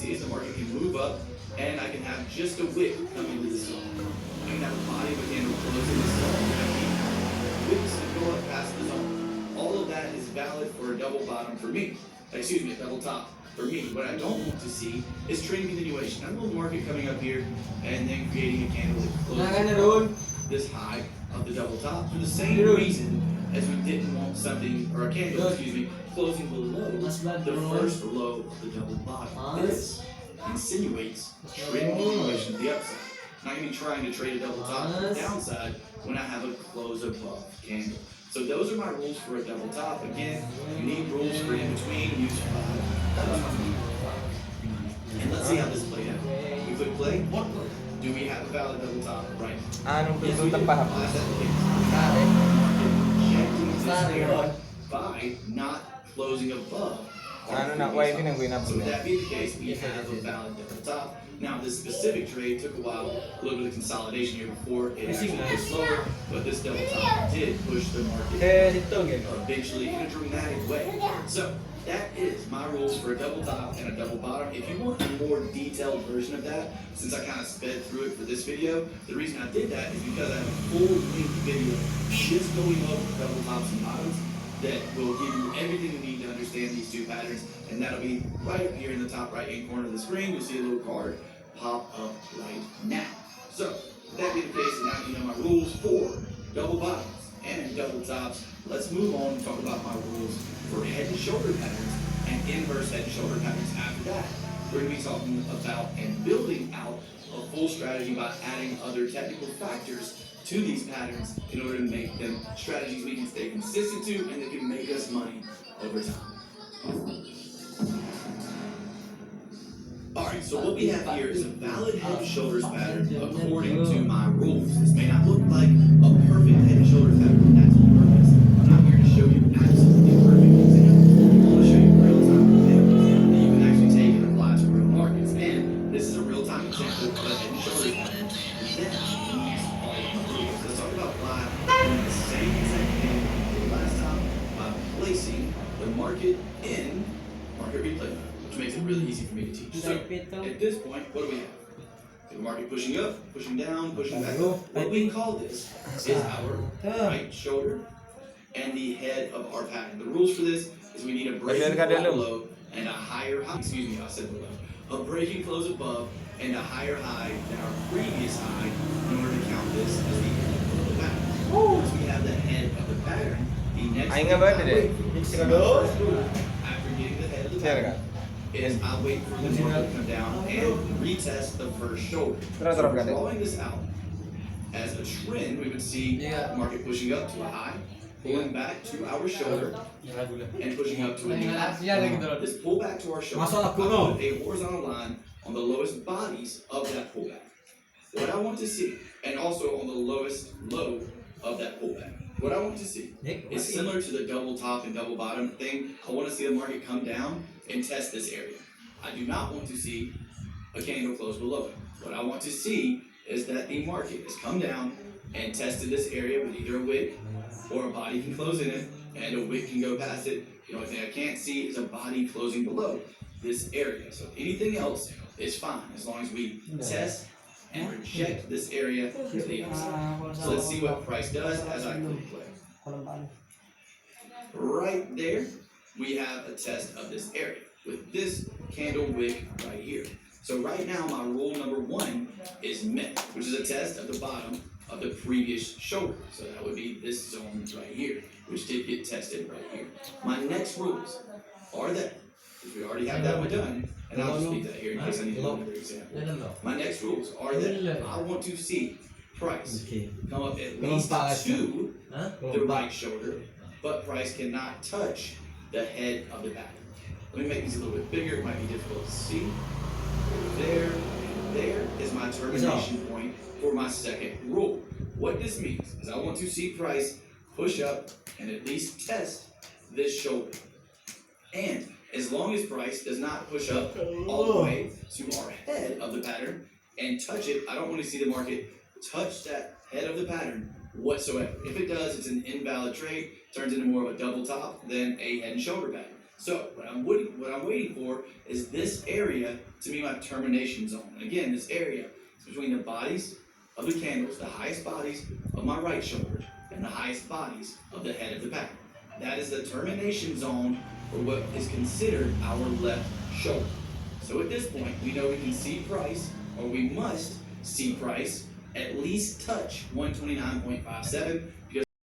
see is the market can move up, and I can have just a wick come into the zone. I can have a body of a candle close in the zone. I can wicks that go up past the zone. All of that is valid for a double bottom for me. Excuse me, a double top for me. What I don't want to see is trend continuation. I don't want the market coming up here and then creating a candle that closes this high of the double top for the same reason as we didn't want something, or a candle, excuse me, closing below the first low of the double bottom. This insinuates trend continuation to the upside. I'm not going to be trying to trade a double top to the downside when I have a close above candle. So those are my rules for a double top. Again, you need rules for in between. Use 5. And let's see how this played out. We click play. Do we have a valid double top? Right. Yes, we do. By not closing above. So with that being the case, we have a valid double top. Now, this specific trade took a while, a little bit of consolidation here before it actually pushed lower, but this double top did push the market eventually in a dramatic way. So that is my rules for a double top and a double bottom. If you want a more detailed version of that, since I kind of sped through it for this video, the reason I did that is because I have a full-length video just going over double tops and bottoms that will give you everything you need to understand these two patterns, and that'll be right up here in the top right-hand corner of the screen. You'll see a little card pop up right now. So, with that being the case, and now you know my rules for double bottoms and double tops, let's move on and talk about my rules for head and shoulder patterns and inverse head and shoulder patterns after that. We're going to be talking about and building out a full strategy by adding other technical factors to these patterns in order to make them strategies we can stay consistent to and that can make us money over time. Alright, so what we have here is a valid head and shoulders pattern according to my rules. This may not look like a perfect head and shoulders pattern, but that's on purpose. I'm not here to show you absolutely perfect examples. I want to show you real-time examples that you can actually take and apply to real markets. And this is a real-time example of a head and shoulders pattern. Let's talk about why doing the same exact thing as last time by placing the market in market replay mode, which makes it really easy for me to teach. So at this point, what do we have? The market pushing up, pushing down, pushing back up. What we call this is our right shoulder and the head of our pattern. The rules for this is we need a breaking low and a higher high. Excuse me, I said below. A breaking close above and a higher high than our previous high in order to count this as the end of the pattern. Once we have the head of the pattern, the next thing I wait after getting the head of the pattern is I wait for the market to come down and retest the first shoulder. So we're drawing this out as a trend. We would see the market pushing up to a high, pulling back to our shoulder, and pushing up to a new high. This pull back to our shoulder, I put a horizontal line on the lowest bodies of that pullback. What I want to see, and also on the lowest low of that pullback, what I want to see is similar to the double top and double bottom thing. I want to see the market come down and test this area. I do not want to see a candle close below it. What I want to see is that the market has come down and tested this area with either a wick or a body can close in it and a wick can go past it. The only thing I can't see is a body closing below this area. So anything else is fine as long as we test and reject this area to the upside. So let's see what price does as I click play. Right there, we have a test of this area with this candle wick right here. So right now, my rule number 1 is met, which is a test of the bottom of the previous shoulder. So that would be this zone right here, which did get tested right here. My next rules are that, because we already have that one done, and I'll just leave that here in case I need another example. My next rules are that I want to see price come up at least to the right shoulder, but price cannot touch the head of the pattern. Let me make these a little bit bigger. It might be difficult to see. There and there is my termination point for my second rule. What this means is I want to see price push up and at least test this shoulder. And as long as price does not push up all the way to our head of the pattern and touch it, I don't want to see the market touch that head of the pattern whatsoever. If it does, it's an invalid trade, turns into more of a double top than a head and shoulder pattern. So what I'm waiting for is this area to be my termination zone. And again, this area is between the bodies of the candles, the highest bodies of my right shoulder, and the highest bodies of the head of the pattern. That is the termination zone for what is considered our left shoulder. So at this point, we know we can see price, or we must see price, at least touch 129.57, because